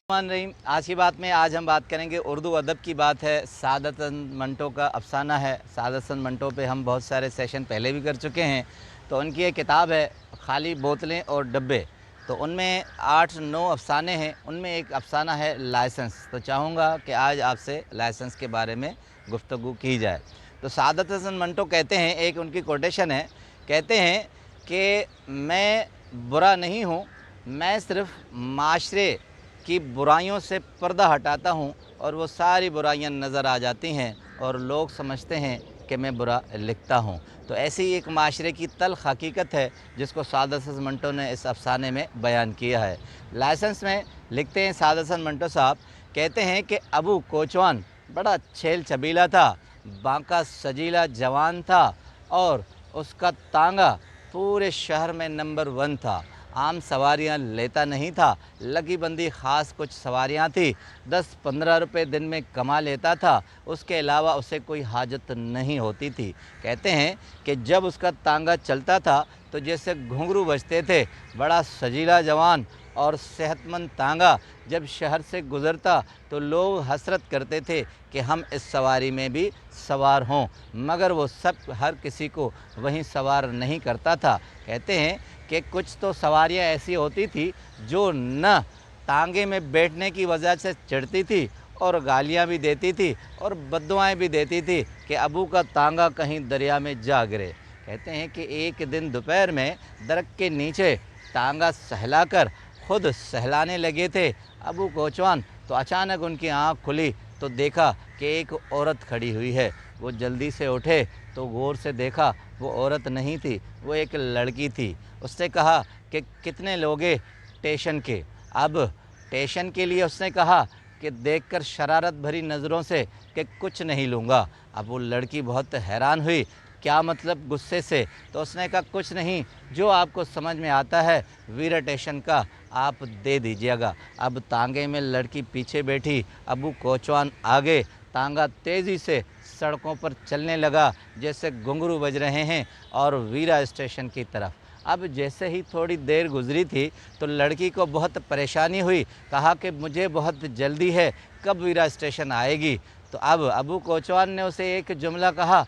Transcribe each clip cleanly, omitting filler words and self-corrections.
रहीम। आज की बात में हम बात करेंगे उर्दू अदब की बात है। सादत हसन मंटो का अफ़साना है। सादत हसन मंटो पे हम बहुत सारे सेशन पहले भी कर चुके हैं। तो उनकी एक किताब है खाली बोतलें और डब्बे। तो उनमें 8-9 अफ़साने हैं। उनमें एक अफ़साना है लाइसेंस। तो चाहूँगा कि आज आपसे लाइसेंस के बारे में गुफ्तगू की जाए। तो सादत हसन मंटो कहते हैं, एक उनकी कोटेशन है, कहते हैं कि मैं बुरा नहीं हूँ, मैं सिर्फ़ माशरे की बुराइयों से पर्दा हटाता हूँ और वो सारी बुराइयाँ नज़र आ जाती हैं और लोग समझते हैं कि मैं बुरा लिखता हूँ। तो ऐसी एक माशरे की तल्ख़ हकीकत है जिसको सादत हसन मंटो ने इस अफ़साने में बयान किया है। लाइसेंस में लिखते हैं सादत हसन मंटो साहब, कहते हैं कि अबू कोचवान बड़ा छेल छबीला था, बांका सजीला जवान था और उसका तांगा पूरे शहर में नंबर 1 था। आम सवारियां लेता नहीं था, लगी बंदी ख़ास कुछ सवारियां थी। 10-15 रुपये दिन में कमा लेता था, उसके अलावा उसे कोई हाजत नहीं होती थी। कहते हैं कि जब उसका तांगा चलता था तो जैसे घुंघरू बजते थे। बड़ा सजीला जवान और सेहतमंद तांगा जब शहर से गुज़रता तो लोग हसरत करते थे कि हम इस सवारी में भी सवार हों, मगर वो सब हर किसी को वहीं सवार नहीं करता था। कहते हैं कि कुछ तो सवारियां ऐसी होती थी जो न तांगे में बैठने की वजह से चिढ़ती थी और गालियां भी देती थी और बद्दुआएं भी देती थी कि अबू का तांगा कहीं दरिया में जा गिरे। कहते हैं कि एक दिन दोपहर में दरख्त के नीचे तांगा सहलाकर खुद सहलाने लगे थे अबू कोचवान, तो अचानक उनकी आँख खुली तो देखा कि एक औरत खड़ी हुई है। वो जल्दी से उठे तो गौर से देखा वो औरत नहीं थी, वो एक लड़की थी। उसने कहा कि कितने लोगे स्टेशन के? अब स्टेशन के लिए उसने कहा कि देखकर शरारत भरी नज़रों से कि कुछ नहीं लूँगा। अब वो लड़की बहुत हैरान हुई, क्या मतलब गुस्से से? तो उसने कहा कुछ नहीं, जो आपको समझ में आता है वीरा स्टेशन का आप दे दीजिएगा। अब तांगे में लड़की पीछे बैठी, अबू कोचवान आगे, तांगा तेज़ी से सड़कों पर चलने लगा जैसे घुंघरू बज रहे हैं और वीरा स्टेशन की तरफ। अब जैसे ही थोड़ी देर गुजरी थी तो लड़की को बहुत परेशानी हुई, कहा कि मुझे बहुत जल्दी है, कब वीरा स्टेशन आएगी? तो अब अबू कोचवान ने उसे एक जुमला कहा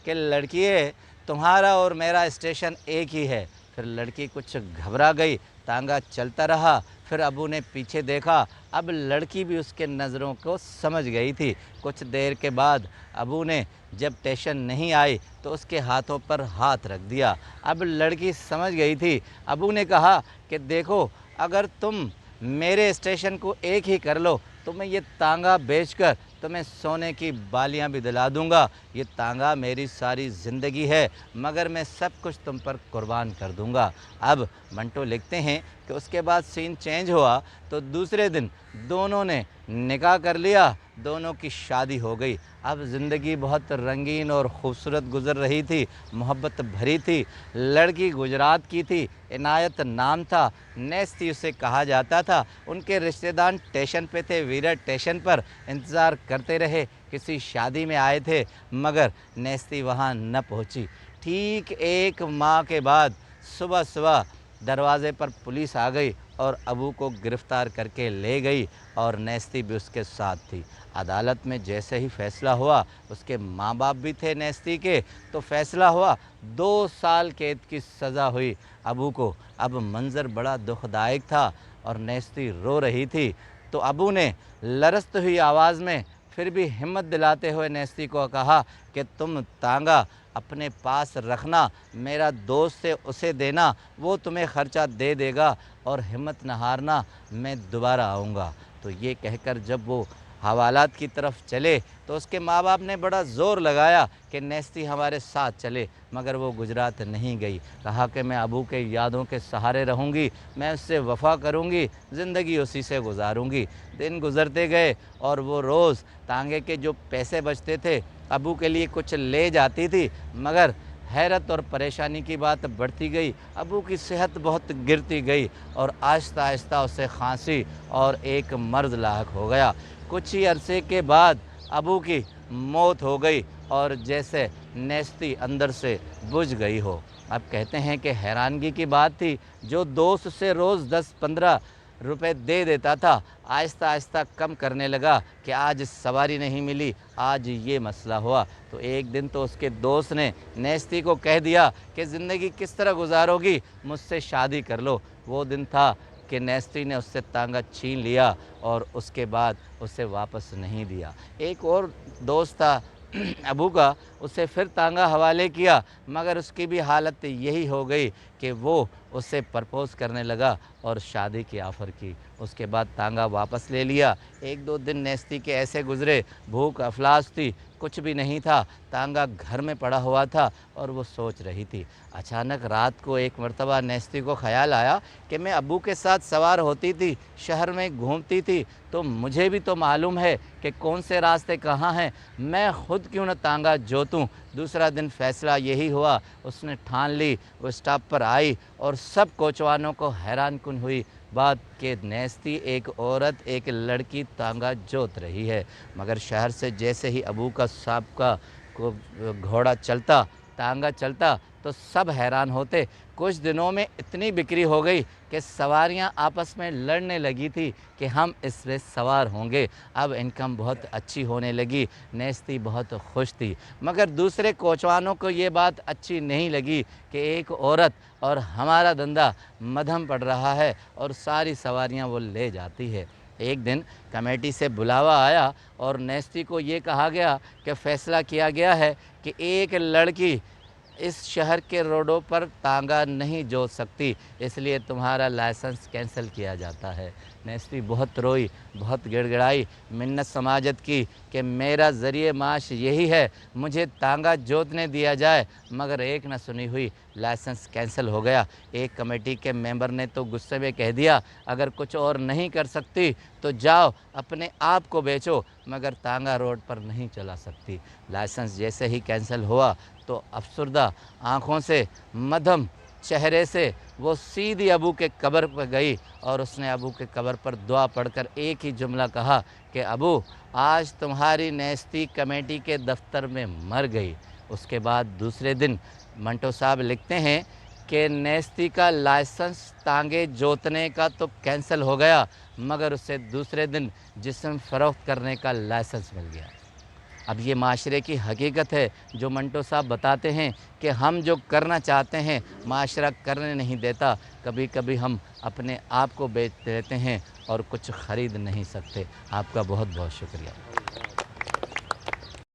कि लड़किए, तुम्हारा और मेरा स्टेशन एक ही है। फिर लड़की कुछ घबरा गई, तांगा चलता रहा। फिर अबू ने पीछे देखा, अब लड़की भी उसके नज़रों को समझ गई थी। कुछ देर के बाद अबू ने जब स्टेशन नहीं आई तो उसके हाथों पर हाथ रख दिया। अब लड़की समझ गई थी। अबू ने कहा कि देखो, अगर तुम मेरे स्टेशन को एक ही कर लो तो मैं ये तांगा बेचकर तुम्हें सोने की बालियां भी दिला दूंगा। ये तांगा मेरी सारी ज़िंदगी है, मगर मैं सब कुछ तुम पर कुर्बान कर दूंगा। अब मंटो लिखते हैं कि उसके बाद सीन चेंज हुआ तो दूसरे दिन दोनों ने निकाह कर लिया, दोनों की शादी हो गई। अब ज़िंदगी बहुत रंगीन और ख़ूबसूरत गुज़र रही थी, मोहब्बत भरी थी। लड़की गुजरात की थी, इनायत नाम था, नेस्ती उसे कहा जाता था। उनके रिश्तेदार स्टेशन पे थे, वीरा स्टेशन पर इंतज़ार करते रहे, किसी शादी में आए थे, मगर नेस्ती वहाँ न पहुँची। ठीक 1 माह के बाद सुबह सुबह दरवाज़े पर पुलिस आ गई और अबू को गिरफ़्तार करके ले गई और नेस्ती भी उसके साथ थी। अदालत में जैसे ही फ़ैसला हुआ, उसके माँ बाप भी थे नेस्ती के, तो फ़ैसला हुआ 2 साल कैद की सज़ा हुई अबू को। अब मंज़र बड़ा दुखदायक था और नेस्ती रो रही थी। तो अबू ने लरज़ती हुई आवाज़ में फिर भी हिम्मत दिलाते हुए नेस्ती को कहा कि तुम तांगा अपने पास रखना, मेरा दोस्त है उसे देना, वो तुम्हें ख़र्चा दे देगा और हिम्मत न हारना, मैं दोबारा आऊँगा। तो ये कहकर जब वो हवालात की तरफ चले तो उसके माँ बाप ने बड़ा ज़ोर लगाया कि नेस्ती हमारे साथ चले, मगर वो गुजरात नहीं गई। कहा कि मैं अबू के यादों के सहारे रहूँगी, मैं उससे वफ़ा करूँगी, ज़िंदगी उसी से गुजारूँगी। दिन गुज़रते गए और वो रोज़ तांगे के जो पैसे बचते थे अबू के लिए कुछ ले जाती थी, मगर हैरत और परेशानी की बात बढ़ती गई। अबू की सेहत बहुत गिरती गई और आहिस्ता आहिस्ता उसे खांसी और एक मर्ज़ लाहक हो गया। कुछ ही अरसे के बाद अबू की मौत हो गई और जैसे नेस्ती अंदर से बुझ गई हो। अब कहते हैं कि हैरानगी की बात थी, जो दोस्त से रोज़ 10-15 रुपए दे देता था, आहिस्ता आहिस्ता कम करने लगा कि आज सवारी नहीं मिली, आज ये मसला हुआ। तो एक दिन तो उसके दोस्त ने नेस्ती को कह दिया कि ज़िंदगी किस तरह गुजारोगी, मुझसे शादी कर लो। वो दिन था कि नेस्ती ने उससे तांगा छीन लिया और उसके बाद उसे वापस नहीं दिया। एक और दोस्त था अबू का, उसे फिर तांगा हवाले किया, मगर उसकी भी हालत यही हो गई कि वो उससे प्रपोज़ करने लगा और शादी की ऑफ़र की। उसके बाद तांगा वापस ले लिया। एक दो दिन नेस्ती के ऐसे गुज़रे, भूख अफलास थी, कुछ भी नहीं था, तांगा घर में पड़ा हुआ था और वो सोच रही थी। अचानक रात को एक मर्तबा नेस्ती को ख़याल आया कि मैं अबू के साथ सवार होती थी, शहर में घूमती थी, तो मुझे भी तो मालूम है कि कौन से रास्ते कहाँ हैं, मैं ख़ुद क्यों न तांगा जोतूँ। दूसरा दिन फ़ैसला यही हुआ, उसने ठान ली। वो स्टॉप पर आई और सब कोचवानों को हैरान कुन हुई बात कि नेस्ती एक औरत, एक लड़की तांगा जोत रही है। मगर शहर से जैसे ही अबू का साहब का को घोड़ा चलता, तांगा चलता, तो सब हैरान होते। कुछ दिनों में इतनी बिक्री हो गई कि सवारियां आपस में लड़ने लगी थी कि हम इस पे सवार होंगे। अब इनकम बहुत अच्छी होने लगी, नेस्ती बहुत खुश थी। मगर दूसरे कोचवानों को ये बात अच्छी नहीं लगी कि एक औरत और हमारा धंधा मध्यम पड़ रहा है और सारी सवारियां वो ले जाती है। एक दिन कमेटी से बुलावा आया और नेस्ती को ये कहा गया कि फ़ैसला किया गया है कि एक लड़की इस शहर के रोडों पर तांगा नहीं जोत सकती, इसलिए तुम्हारा लाइसेंस कैंसिल किया जाता है। नेस्ती बहुत रोई, बहुत गिड़गिड़ाई, मिन्नत समाजत की कि मेरा ज़रिए माश यही है, मुझे तांगा जोतने दिया जाए, मगर एक न सुनी हुई, लाइसेंस कैंसिल हो गया। एक कमेटी के मेंबर ने तो गुस्से में कह दिया, अगर कुछ और नहीं कर सकती तो जाओ अपने आप को बेचो, मगर तांगा रोड पर नहीं चला सकती। लाइसेंस जैसे ही कैंसिल हुआ तो अफसरदा आँखों से, मध्यम चेहरे से वो सीधी अबू के कब्र पर गई और उसने अबू के कब्र पर दुआ पढ़कर एक ही जुमला कहा कि अबू, आज तुम्हारी नेस्ती कमेटी के दफ्तर में मर गई। उसके बाद दूसरे दिन मंटो साहब लिखते हैं कि नेस्ती का लाइसेंस तांगे जोतने का तो कैंसिल हो गया, मगर उसे दूसरे दिन जिस्म फ़रोख्त करने का लाइसेंस मिल गया। अब ये माशरे की हकीकत है जो मंटो साहब बताते हैं कि हम जो करना चाहते हैं माशरा करने नहीं देता। कभी कभी हम अपने आप को बेच देते हैं और कुछ ख़रीद नहीं सकते। आपका बहुत बहुत शुक्रिया।